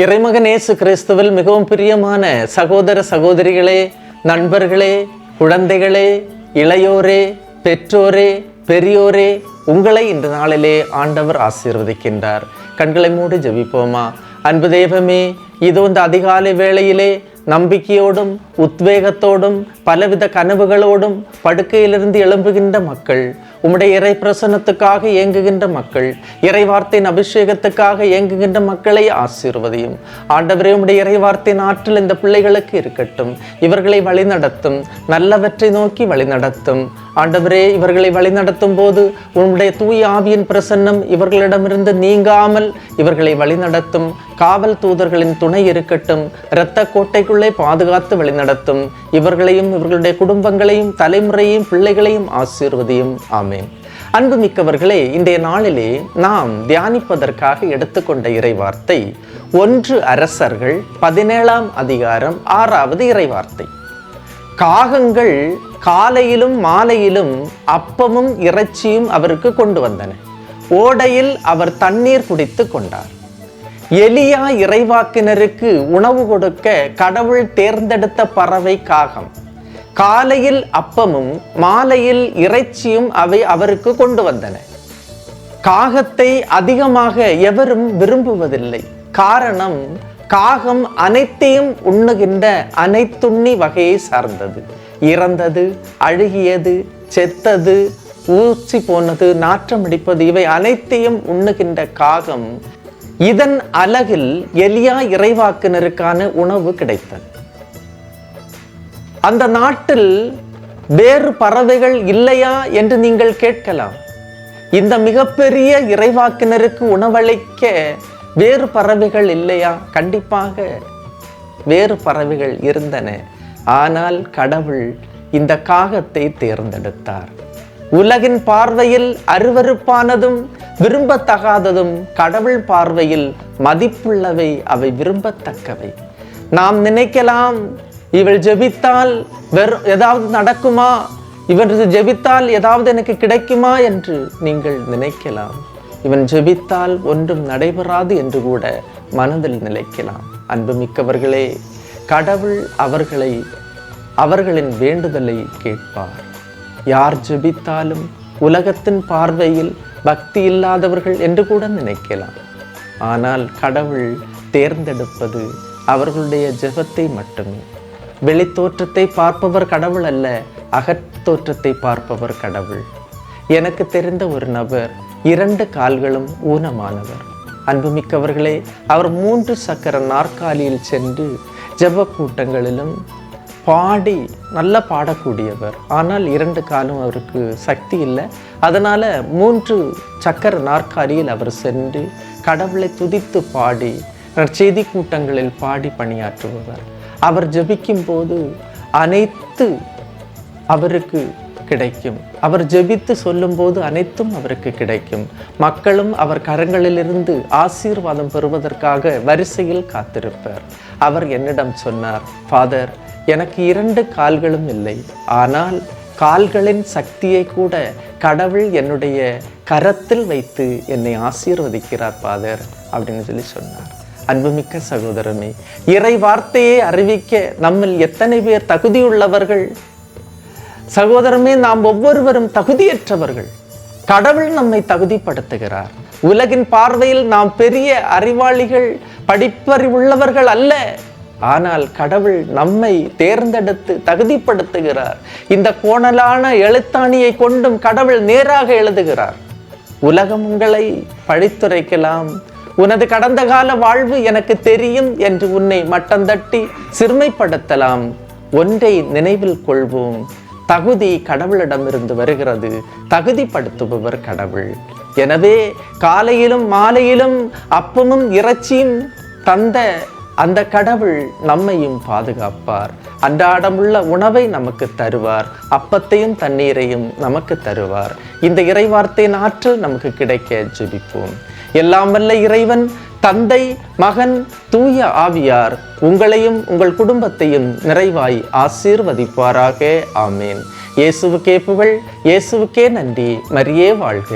இறைமகன் இயேசு கிறிஸ்துவில் மிகவும் பிரியமான சகோதர சகோதரிகளே, நண்பர்களே, குழந்தைகளே, இளையோரே, பெற்றோரே, பெரியோரே, உங்களை இந்த நாளிலே ஆண்டவர் ஆசீர்வதிக்கின்றார். கண்களை மூடி ஜெபிப்போமா. அன்பு தெய்வமே, இதோ இந்த அதிகாலை வேளையிலே நம்பிக்கையோடும் உத்வேகத்தோடும் பலவித கனவுகளோடும் படுக்கையிலிருந்து எழும்புகின்ற மக்கள், உம்முடைய இறை பிரசன்னத்துக்காக இயங்குகின்ற மக்கள், இறை வார்த்தையின் அபிஷேகத்துக்காக இயங்குகின்ற மக்களை ஆசீர்வதியும். ஆண்டவரே, உம்முடைய இறை வார்த்தையின் ஆற்றல் இந்த பிள்ளைகளுக்கு இருக்கட்டும். இவர்களை வழிநடத்தும், நல்லவற்றை நோக்கி வழிநடத்தும். ஆண்டவரே, இவர்களை வழிநடத்தும் போது உன்னுடைய தூய ஆவியின் பிரசன்னம் இவர்களிடமிருந்து நீங்காமல் இவர்களை வழிநடத்தும். காவல் தூதர்களின் துணை இருக்கட்டும். இரத்த கோட்டைக்குள்ளே பாதுகாத்து வழிநடத்தும். இவர்களையும் இவர்களுடைய குடும்பங்களையும் தலைமுறையையும் பிள்ளைகளையும் ஆசீர்வதியும். ஆமென். அன்புமிக்கவர்களே, இன்றைய நாளிலே நாம் தியானிப்பதற்காக எடுத்துக்கொண்ட இறை வார்த்தை 1 அரசர்கள் 17ஆம் அதிகாரம் 6வது இறை வார்த்தை. காகங்கள் காலையிலும் மாலையிலும் அப்பமும் இறைச்சியும் அவருக்கு கொண்டு வந்தன. ஓடையில் அவர் தண்ணீர் குடித்து கொண்டார். எலியா இறைவாக்கினருக்கு உணவு கொடுக்க கடவுள் தேர்ந்தெடுத்த பறவை காகம். காலையில் அப்பமும் மாலையில் இறைச்சியும் அவை அவருக்கு கொண்டு வந்தன. காகத்தை அதிகமாக எவரும் விரும்புவதில்லை. காரணம், காகம் அனைத்தையும் உண்ணுகின்ற அனைத்துண்ணி வகையை சார்ந்தது. இறந்தது, அழுகியது, செத்தது, ஊசி போனது, நாற்றம் அடிப்பது, இவை அனைத்தையும் உண்ணுகின்ற காகம், இதன் அலகில் எலியா இறைவாக்கினருக்கான உணவு கிடைத்தது. அந்த நாட்டில் வேறு பறவைகள் இல்லையா என்று நீங்கள் கேட்கலாம். இந்த மிகப்பெரிய இறைவாக்கினருக்கு உணவளிக்க வேறு பறவைகள் இல்லையா? கண்டிப்பாக வேறு பறவைகள் இருந்தன. ஆனால் கடவுள் இந்த காகத்தை தேர்ந்தெடுத்தார். உலகின் பார்வையில் அருவருப்பானதும் விரும்பத்தகாததும் கடவுள் பார்வையில் மதிப்புள்ளவை, அவை விரும்பத்தக்கவை. நாம் நினைக்கலாம், இவள் ஜெபித்தால் ஏதாவது நடக்குமா, இவன் ஜெபித்தால் ஏதாவது எனக்கு கிடைக்குமா என்று நீங்கள் நினைக்கலாம். இவன் ஜெபித்தால் ஒன்றும் நடைபெறாது என்று கூட மனதில் நினைக்கலாம். அன்புமிக்கவர்களே, கடவுள் அவர்களின் வேண்டுதலை கேட்பார். யார் ஜெபித்தாலும் உலகத்தின் பார்வையில் பக்தி இல்லாதவர்கள் என்று கூட நினைக்கலாம். ஆனால் கடவுள் தேர்ந்தெடுப்பது அவர்களுடைய ஜெபத்தை மட்டுமே. வெளித்தோற்றத்தை பார்ப்பவர் கடவுள் அல்ல, அகத்தோற்றத்தை பார்ப்பவர் கடவுள். எனக்கு தெரிந்த ஒரு நபர் 2 கால்களும் ஊனமானவர். அன்புமிக்கவர்களே, அவர் 3 சக்கர நாற்காலியில் சென்று ஜெப கூட்டங்களிலும் பாடி நல்லா பாடக்கூடியவர். ஆனால் 2 காலும் அவருக்கு சக்தி இல்லை. அதனால் 3 சக்கர நாற்காலியில் அவர் சென்று கடவுளை துதித்து பாடி செய்தி கூட்டங்களில் பாடி பணியாற்றுபவர். அவர் ஜெபிக்கும் போது அனைத்து அவருக்கு கிடைக்கும். அவர் ஜெபித்து சொல்லும்போது அனைத்தும் அவருக்கு கிடைக்கும். மக்களும் அவர் கரங்களிலிருந்து ஆசீர்வாதம் பெறுவதற்காக வரிசையில் காத்திருப்பார். அவர் என்னிடம் சொன்னார், ஃபாதர், எனக்கு 2 கால்களும் இல்லை, ஆனால் கால்களின் சக்தியை கூட கடவுள் என்னுடைய கரத்தில் வைத்து என்னை ஆசீர்வதிக்கிறார் ஃபாதர் அப்படின்னு சொல்லி சொன்னார். அன்புமிக்க சகோதரமே, இறை வார்த்தையை அறிவிக்க நம்மில் எத்தனை பேர் தகுதியுள்ளவர்கள்? சகோதரமே, நாம் ஒவ்வொருவரும் தகுதியற்றவர்கள். கடவுள் நம்மை தகுதிப்படுத்துகிறார். உலகின் பார்வையில் நாம் பெரிய அறிவாளிகள், படிப்பறிவுள்ளவர்கள் அல்ல. ஆனால் கடவுள் நம்மை தேர்ந்தெடுத்து தகுதிப்படுத்துகிறார். இந்த கோணலான எழுத்தாணியை கொண்டும் கடவுள் நேராக எழுதுகிறார். உலகம் உங்களை பழித்துரைக்கலாம். உனது கடந்த கால வாழ்வு எனக்கு தெரியும் என்று உன்னை மட்டந்தட்டி சிறுமைப்படுத்தலாம். ஒன்றை நினைவில் கொள்வோம், தகுதி கடவுளிடமிருந்து வருகிறது. தகுதிப்படுத்துபவர் கடவுள். எனவே காலையிலும் மாலையிலும் அப்பமும் இறைச்சியும் தந்த அந்த கடவுள் நம்மையும் பாதுகாப்பார். அன்றாடமுள்ள உணவை நமக்கு தருவார். அப்பத்தையும் தண்ணீரையும் நமக்கு தருவார். இந்த இறைவார்த்தையின் ஆற்றல் நமக்கு கிடைக்க ஜெபிப்போம். எல்லாம் வல்ல இறைவன், தந்தை, மகன், தூய ஆவியார் உங்களையும் உங்கள் குடும்பத்தையும் நிறைவாய் ஆசீர்வதிப்பாராக. ஆமேன். இயேசுவுக்கே புகழ், இயேசுவுக்கே நன்றி. மரியே வாழ்க.